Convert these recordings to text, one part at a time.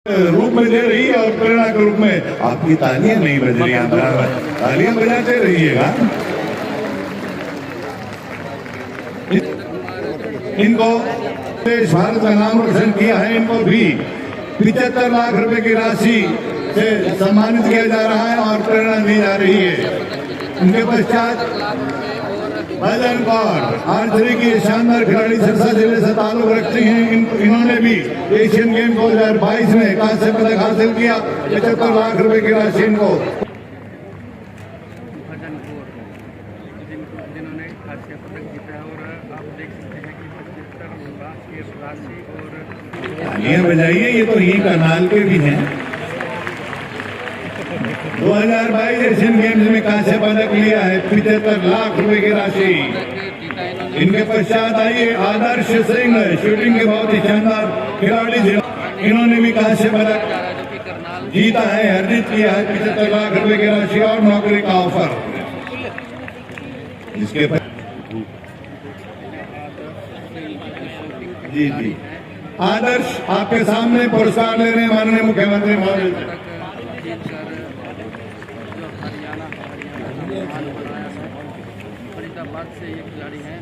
रूप में दे रही है और प्रेरणा के रूप में आपकी तालियां नहीं बज रही हैं, बराबर तालियां बजाते रहिएगा। इनको देश भारत का नाम रोशन किया है, इनको भी 75 लाख रुपए की राशि से सम्मानित किया जा रहा है और प्रेरणा दी जा रही है। उनके पश्चात भजन कौर आर्चरी की शानदार खिलाड़ी सिरसा जिले से ताल्लुक रखती हैं। इन्होंने भी एशियन गेम 2022 में कांस्य पदक हासिल किया। 75 लाख रुपए की राशि इनको जिन्होंने कांस्य पदक जीता और आप देख सकते हैं कि 75 लाख की राशि और तालियां बजाइए, ये तो यही करनाल के भी हैं। 2022 एशियन गेम्स में कांस्य पदक लिया है, 75 लाख रुपए की राशि। इनके पश्चात आइए आदर्श सिंह, शूटिंग के बहुत ही शानदार खिलाड़ी, इन्होंने भी कांस्य पदक जीता है, अर्जित किया है। 75 लाख रुपए की राशि और नौकरी का ऑफर। इसके जी आदर्श आपके सामने पुरस्कार ले रहे हैं माननीय मुख्यमंत्री महोदय। फरीदाबाद से ये खिलाड़ी हैं।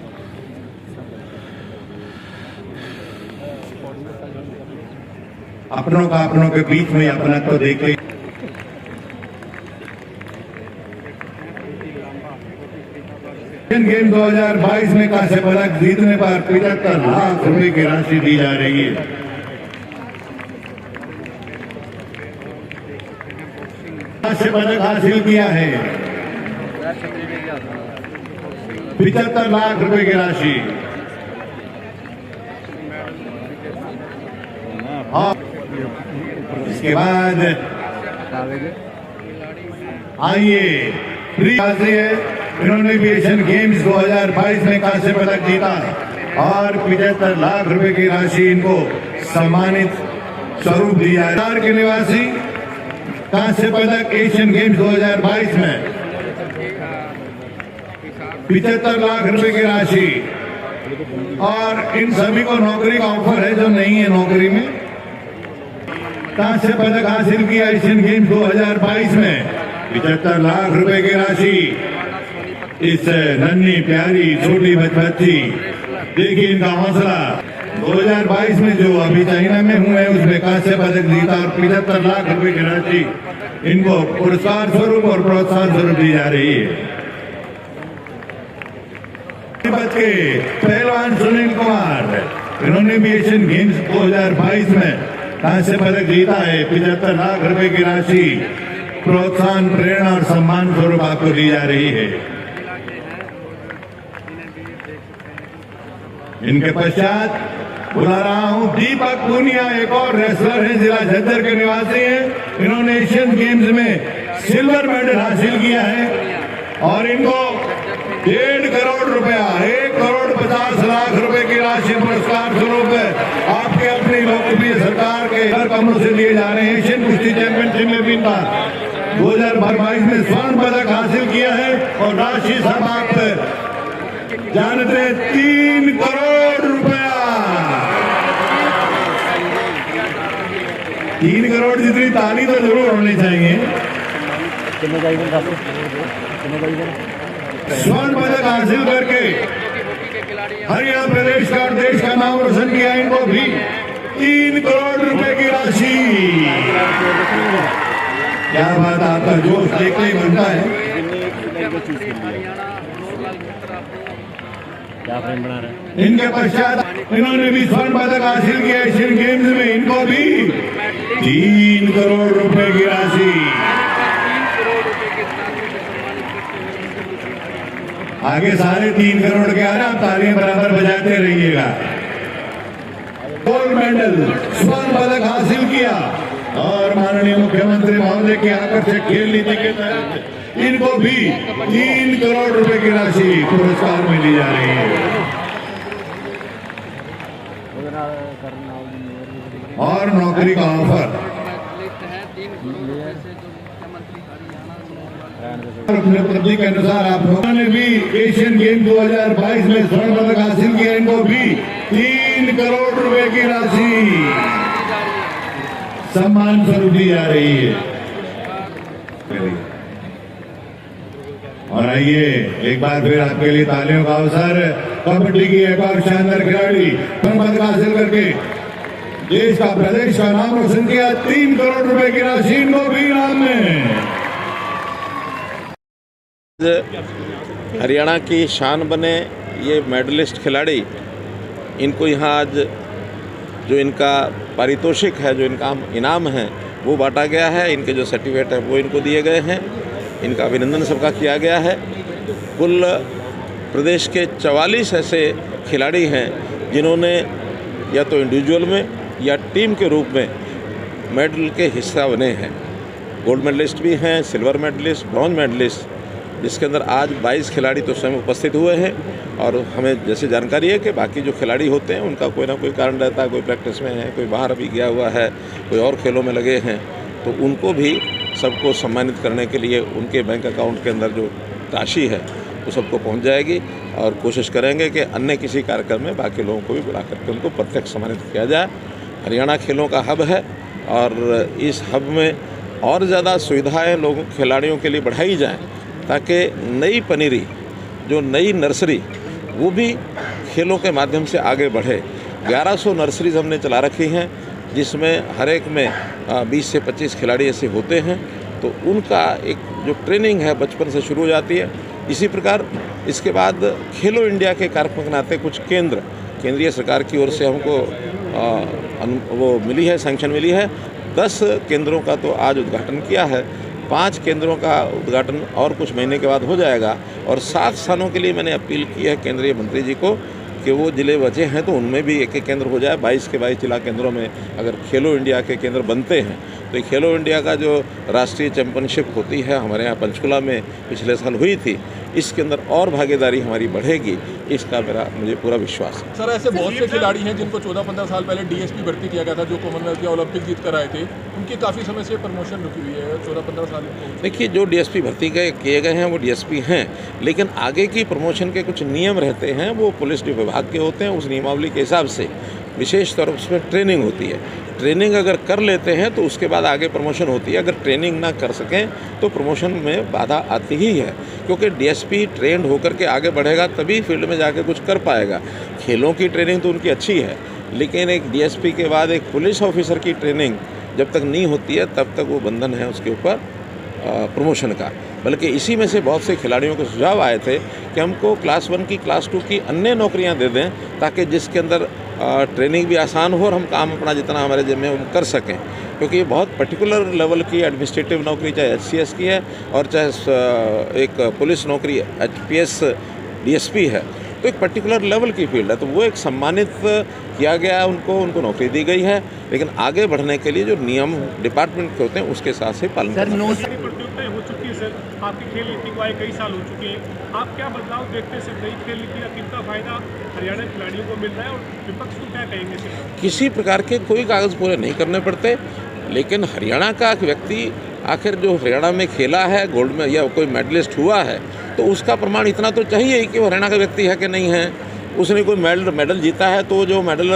अपनों का अपनों के बीच में अपना तो देखे। एशियन गेम 2022 में कांस्य पदक जीतने पर 75 लाख रुपए की राशि दी जा रही है। कांस्य पदक हासिल किया है, 75 लाख रुपए की राशि। और इसके बाद आइए इन्होंने भी एशियन गेम्स 2022 में कांस्य पदक जीता और 75 लाख रुपए की राशि इनको सम्मानित स्वरूप दिया। बिहार के निवासी कांस्य पदक एशियन गेम्स 2022 में 75 लाख रुपए की राशि और इन सभी को नौकरी का ऑफर है जो नहीं है नौकरी में। कांस्य पदक हासिल किया एशियन गेम्स 2022 में 75 लाख रुपए की राशि। इस नन्ही प्यारी छोटी बच्ची, देखिए इनका हौसला। 2022 में जो अभी चाइना में हुए उसमें कांस्य पदक जीता और 75 लाख रुपए की राशि इनको पुरस्कार स्वरूप और प्रोत्साहन स्वरूप दी जा रही है। के पहलवान सुनील कुमार, इन्होंने भी एशियन गेम्स 2022 में कांस्य पदक जीता है। 75 लाख रुपए की राशि प्रोत्साहन, प्रेरणा और सम्मान स्वरूप आपको दी जा रही है। इनके पश्चात बुला रहा हूं दीपक पूनिया, एक और रेसलर है, जिला झज्जर के निवासी हैं। इन्होंने एशियन गेम्स में सिल्वर मेडल हासिल किया है और इनको 1.5 करोड़ रुपया, 1,50,00,000 रुपए की राशि पुरस्कार स्वरूप आपके अपनी लोकप्रिय सरकार के कमरों से दिए जा रहे हैं। एशियन कुश्ती चैंपियनशिप में भी 2022 में स्वर्ण पदक हासिल किया है और राशि सब आप जानते हैं 3 करोड़ रुपया। 3 करोड़ जितनी ताली तो जरूर होनी चाहिए। स्वर्ण पदक हासिल करके हरियाणा प्रदेश का और देश का नाम रोशन किया। इनको भी 3 करोड़ रुपए की राशि। क्या बात, आपका जोश देखते ही बनता है। इनके पश्चात इन्होंने भी स्वर्ण पदक हासिल किया एशियन गेम्स में। इनको भी 3 करोड़ रुपए की राशि। आगे सारे 3 करोड़ के आ रहे, आप तालियां बराबर बजाते रहिएगा। गोल्ड मेडल, स्वर्ण पदक हासिल किया और माननीय मुख्यमंत्री महोदय की आकर्षक खेल नीति के तहत इनको भी 3 करोड़ रुपए की राशि पुरस्कार में दी जा रही है। और नौकरी का ऑफर। अपने प्रति के अनुसार आप लोगों ने भी एशियन गेम 2022 में स्वर्ण पदक हासिल किया। इनको भी 3 करोड़ रुपए की राशि सम्मान स्वरूप दी जा रही है। और आइए एक बार फिर आपके लिए तालियों का अवसर। कबड्डी की एक और शानदार खिलाड़ी पदक हासिल करके देश का प्रदेश का नाम रोशन किया। 3 करोड़ रुपए की राशि इनको भी इनाम में। हरियाणा की शान बने ये मेडलिस्ट खिलाड़ी, इनको यहाँ आज जो इनका पारितोषिक है, जो इनका इनाम है, वो बांटा गया है। इनके जो सर्टिफिकेट है वो इनको दिए गए हैं। इनका अभिनंदन सबका किया गया है। कुल प्रदेश के 44 ऐसे खिलाड़ी हैं जिन्होंने या तो इंडिविजुअल में या टीम के रूप में मेडल के हिस्सा बने हैं। गोल्ड मेडलिस्ट भी हैं, सिल्वर मेडलिस्ट, ब्रॉन्ज मेडलिस्ट, जिसके अंदर आज 22 खिलाड़ी तो स्वयं उपस्थित हुए हैं। और हमें जैसे जानकारी है कि बाकी जो खिलाड़ी होते हैं उनका कोई ना कोई कारण रहता है, कोई प्रैक्टिस में है, कोई बाहर अभी गया हुआ है, कोई और खेलों में लगे हैं, तो उनको भी सबको सम्मानित करने के लिए उनके बैंक अकाउंट के अंदर जो राशि है वो सबको पहुंच जाएगी। और कोशिश करेंगे कि अन्य किसी कार्यक्रम में बाकी लोगों को भी बुला करके उनको प्रत्यक्ष सम्मानित किया जाए। हरियाणा खेलों का हब है और इस हब में और ज़्यादा सुविधाएं लोगों खिलाड़ियों के लिए बढ़ाई जाएं, ताकि नई पनीरी, जो नई नर्सरी, वो भी खेलों के माध्यम से आगे बढ़े। 1100 नर्सरीज हमने चला रखी हैं, जिसमें हर एक में 20 से 25 खिलाड़ी ऐसे होते हैं। तो उनका एक जो ट्रेनिंग है बचपन से शुरू हो जाती है। इसी प्रकार इसके बाद खेलो इंडिया के कार्यक्रम के नाते कुछ केंद्रीय सरकार की ओर से हमको वो मिली है, सैंक्शन मिली है। 10 केंद्रों का तो आज उद्घाटन किया है। 5 केंद्रों का उद्घाटन और कुछ महीने के बाद हो जाएगा। और 7 स्थानों के लिए मैंने अपील की है केंद्रीय मंत्री जी को कि वो जिले बचे हैं तो उनमें भी एक केंद्र हो जाए। 22 के 22 जिला केंद्रों में अगर खेलो इंडिया के केंद्र बनते हैं तो ये खेलो इंडिया का जो राष्ट्रीय चैंपियनशिप होती है हमारे यहाँ पंचकुला में पिछले साल हुई थी, इसके अंदर और भागीदारी हमारी बढ़ेगी, इसका मुझे पूरा विश्वास है। सर, ऐसे बहुत से खिलाड़ी हैं जिनको 14-15 साल पहले डीएसपी भर्ती किया गया था, जो कॉमनवेल्थ या ओलंपिक जीत कर आए थे, उनकी काफ़ी समय से प्रमोशन रुकी हुई है 14-15 साल। देखिए, जो डीएसपी भर्ती किए गए हैं वो डीएसपी हैं, लेकिन आगे की प्रमोशन के कुछ नियम रहते हैं, वो पुलिस विभाग के होते हैं। उस नियमावली के हिसाब से विशेष तौर पर उसमें ट्रेनिंग होती है। ट्रेनिंग अगर कर लेते हैं तो उसके बाद आगे प्रमोशन होती है। अगर ट्रेनिंग ना कर सकें तो प्रमोशन में बाधा आती ही है, क्योंकि डीएसपी ट्रेंड होकर के आगे बढ़ेगा तभी फील्ड में जाके कुछ कर पाएगा। खेलों की ट्रेनिंग तो उनकी अच्छी है, लेकिन एक डीएसपी के बाद एक पुलिस ऑफिसर की ट्रेनिंग जब तक नहीं होती है तब तक वो बंधन है उसके ऊपर प्रमोशन का। बल्कि इसी में से बहुत से खिलाड़ियों के सुझाव आए थे कि हमको क्लास 1 की, क्लास 2 की अन्य नौकरियां दे दें, ताकि जिसके अंदर ट्रेनिंग भी आसान हो और हम काम अपना जितना हमारे जिम्मे हम कर सकें। क्योंकि ये बहुत पर्टिकुलर लेवल की एडमिनिस्ट्रेटिव नौकरी, चाहे एचसीएस की है और चाहे एक पुलिस नौकरी एचपीएस डीएसपी है, तो एक पर्टिकुलर लेवल की फील्ड है। तो वो एक सम्मानित किया गया, उनको नौकरी दी गई है। लेकिन आगे बढ़ने के लिए जो नियम डिपार्टमेंट के होते हैं उसके साथ से पालन करना हो चुकी है। सर, आपकी खेल नीति को आए कई साल हो चुके हैं, आप क्या बदलाव देखते हैं? सर, नई खेल नीति का कितना फायदा हरियाणा खिलाड़ियों को मिल रहा है और विपक्ष को क्या कहेंगे? सर, किसी प्रकार के कोई कागज़ पूरे नहीं करने पड़ते, लेकिन हरियाणा का व्यक्ति आखिर जो हरियाणा में खेला है, गोल्ड में या कोई मेडलिस्ट हुआ है, तो उसका प्रमाण इतना तो चाहिए कि वो हरियाणा का व्यक्ति है कि नहीं है। उसने कोई मेडल जीता है तो जो मेडल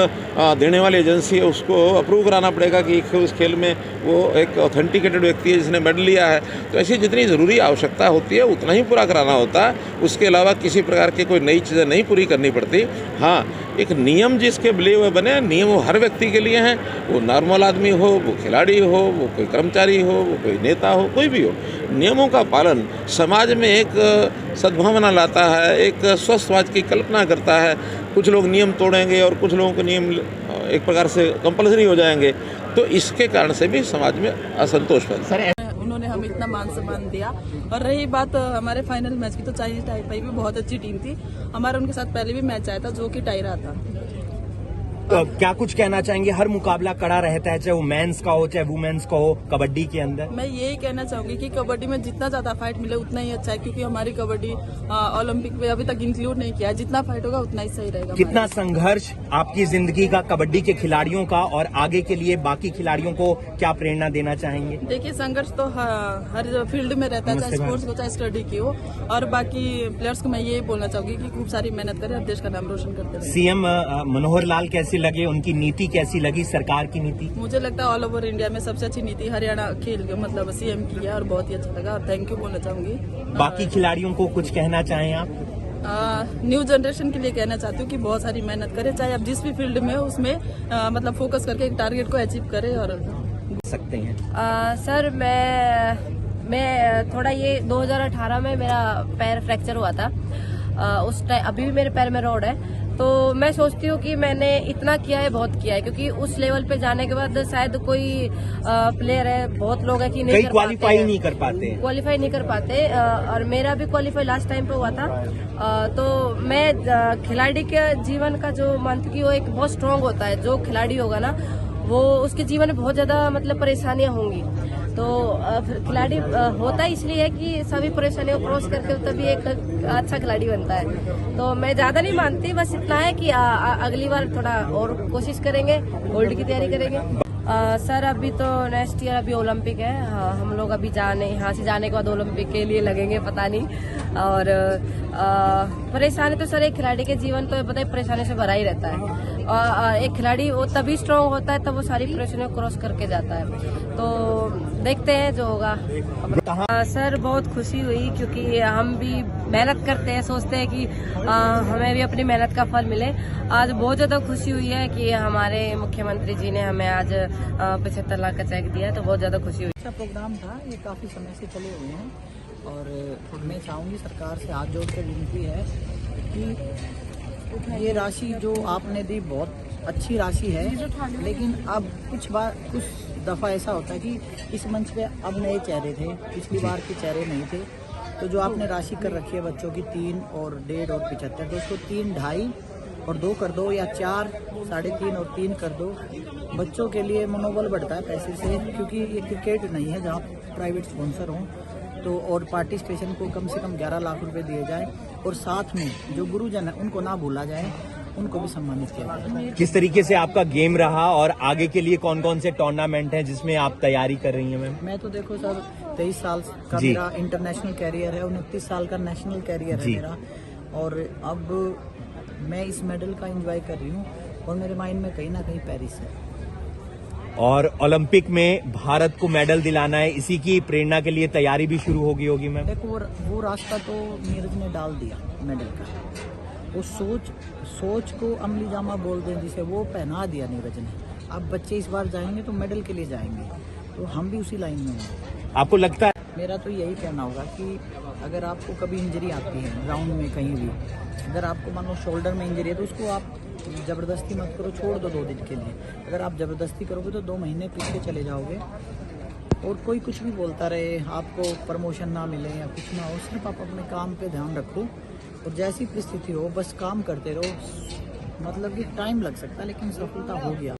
देने वाली एजेंसी है उसको अप्रूव कराना पड़ेगा कि उस खेल में वो एक ऑथेंटिकेटेड व्यक्ति है जिसने मेडल लिया है। तो ऐसी जितनी ज़रूरी आवश्यकता होती है उतना ही पूरा कराना होता है। उसके अलावा किसी प्रकार की कोई नई चीज़ें नहीं पूरी करनी पड़ती। हाँ, एक नियम जिसके बले हुए बने, नियम वो हर व्यक्ति के लिए हैं, वो नॉर्मल आदमी हो, वो खिलाड़ी हो, वो कोई कर्मचारी हो, वो कोई नेता हो, कोई भी हो। नियमों का पालन समाज में एक सद्भावना लाता है, एक स्वस्थ समाज की कल्पना करता है। कुछ लोग नियम तोड़ेंगे और कुछ लोगों के नियम एक प्रकार से कंपल्सरी हो जाएंगे, तो इसके कारण से भी समाज में असंतोष फैलता है। उन्होंने हमें इतना मान सम्मान दिया। और रही बात हमारे फाइनल मैच की, तो चाइनीज ताइपाई भी बहुत अच्छी टीम थी। हमारा उनके साथ पहले भी मैच आया था जो कि टाई रहा था। तो क्या कुछ कहना चाहेंगे? हर मुकाबला कड़ा रहता है, चाहे वो मेंस का हो चाहे वुमेन्स का हो, कबड्डी के अंदर। मैं यही कहना चाहूंगी कि कबड्डी में जितना ज्यादा फाइट मिले उतना ही अच्छा है, क्योंकि हमारी कबड्डी ओलंपिक में अभी तक इंक्लूड नहीं किया है। जितना फाइट होगा उतना ही सही रहेगा। कितना संघर्ष आपकी जिंदगी का कबड्डी के खिलाड़ियों का, और आगे के लिए बाकी खिलाड़ियों को क्या प्रेरणा देना चाहेंगे? देखिए, संघर्ष तो हर फील्ड में रहता है, चाहे स्पोर्ट्स को चाहे स्टडी की हो। और बाकी प्लेयर्स को मैं यही बोलना चाहूंगी कि खूब सारी मेहनत करें और देश का नाम रोशन करते रहे। सीएम मनोहर लाल कैसे कैसे लगे, उनकी नीति कैसी लगी, सरकार की नीति? मुझे लगता है ऑल ओवर इंडिया में सबसे अच्छी नीति हरियाणा खेल मतलब सीएम की है और बहुत ही अच्छा लगा और थैंक यू बोलना चाहूंगी। बाकी खिलाड़ियों को कुछ कहना चाहें आप? न्यू जनरेशन के लिए कहना चाहती हूँ कि बहुत सारी मेहनत करे, चाहे आप जिस भी फील्ड में हो उसमें मतलब फोकस करके एक टारगेट को अचीव करे और सकते हैं। सर मैं थोड़ा ये 2018 में मेरा पैर फ्रैक्चर हुआ था। उस टाइम अभी भी मेरे पैर में रोड है, तो मैं सोचती हूँ कि मैंने इतना किया है, बहुत किया है, क्योंकि उस लेवल पे जाने के बाद शायद कोई प्लेयर है, बहुत लोग है कि नहीं क्वालीफाई नहीं कर पाते और मेरा भी क्वालीफाई लास्ट टाइम पे हुआ था। तो मैं खिलाड़ी के जीवन का जो मानती हूँ कि वो एक बहुत स्ट्रांग होता है। जो खिलाड़ी होगा ना वो उसके जीवन में बहुत ज्यादा मतलब परेशानियां होंगी, तो खिलाड़ी होता इसलिए है कि सभी परेशानियों को क्रॉस करके तभी एक अच्छा खिलाड़ी बनता है। तो मैं ज्यादा नहीं मानती, बस इतना है कि अगली बार थोड़ा और कोशिश करेंगे, गोल्ड की तैयारी करेंगे। सर अभी तो नेक्स्ट ईयर अभी ओलंपिक है, हम लोग अभी यहाँ से जाने के बाद ओलंपिक के लिए लगेंगे, पता नहीं। और परेशानी तो सर एक खिलाड़ी के जीवन तो पता है परेशानी से भरा ही रहता है, और एक खिलाड़ी वो तभी स्ट्रांग होता है तब वो सारी परेशानियों को क्रॉस करके जाता है। तो देखते हैं जो होगा। सर बहुत खुशी हुई क्योंकि हम भी मेहनत करते हैं, सोचते हैं कि हमें भी अपनी मेहनत का फल मिले। आज बहुत ज्यादा खुशी हुई है कि हमारे मुख्यमंत्री जी ने हमें आज 75 लाख का चेक दिया है, तो बहुत ज्यादा खुशी हुई। अच्छा प्रोग्राम था, ये काफ़ी समय से चले हुए हैं और मैं चाहूँगी सरकार से हाथ जोड़ कर विनती है कि ये राशि जो आपने दी बहुत अच्छी राशि है, लेकिन अब कुछ दफ़ा ऐसा होता है कि इस मंच पे अब नए चेहरे थे, पिछली बार के चेहरे नहीं थे। तो जो आपने राशि कर रखी है बच्चों की 3 और 1.5 और 75, तो उसको 3, 2.5 और 2 कर दो, या 4, 3.5 और 3 कर दो। बच्चों के लिए मनोबल बढ़ता है पैसे से, क्योंकि ये क्रिकेट नहीं है जहाँ प्राइवेट स्पॉन्सर हों। तो और पार्टिसिपेशन को कम से कम 11 लाख रुपए दिए जाए, और साथ में जो गुरुजन है उनको ना भूला जाए, उनको भी सम्मानित किया जाए। किस तरीके से आपका गेम रहा और आगे के लिए कौन कौन से टूर्नामेंट हैं जिसमें आप तैयारी कर रही हैं मैम? मैं तो देखो सर 23 साल का मेरा इंटरनेशनल कैरियर है, 29 साल का नेशनल कैरियर है मेरा, और अब मैं इस मेडल का एंजॉय कर रही हूँ और मेरे माइंड में कहीं ना कहीं पेरिस है। और ओलंपिक में भारत को मेडल दिलाना है, इसी की प्रेरणा के लिए तैयारी भी शुरू होगी मैम? देखो वो रास्ता तो नीरज ने डाल दिया मेडल का, वो सोच को अमली जामा बोलते हैं जिसे, वो पहना दिया नीरज ने। अब बच्चे इस बार जाएंगे तो मेडल के लिए जाएंगे, तो हम भी उसी लाइन में हैं। आपको लगता है? मेरा तो यही कहना होगा कि अगर आपको कभी इंजरी आती है ग्राउंड में कहीं भी, अगर आपको मान लो शोल्डर में इंजरी है, तो उसको आप ज़बरदस्ती मत करो, छोड़ दो 2 दिन के लिए। अगर आप ज़बरदस्ती करोगे तो 2 महीने पीछे चले जाओगे, और कोई कुछ भी बोलता रहे, आपको प्रमोशन ना मिले या कुछ ना हो, सिर्फ आप अपने काम पे ध्यान रखो और जैसी परिस्थिति हो बस काम करते रहो। मतलब कि टाइम लग सकता है लेकिन सफलता हो गया।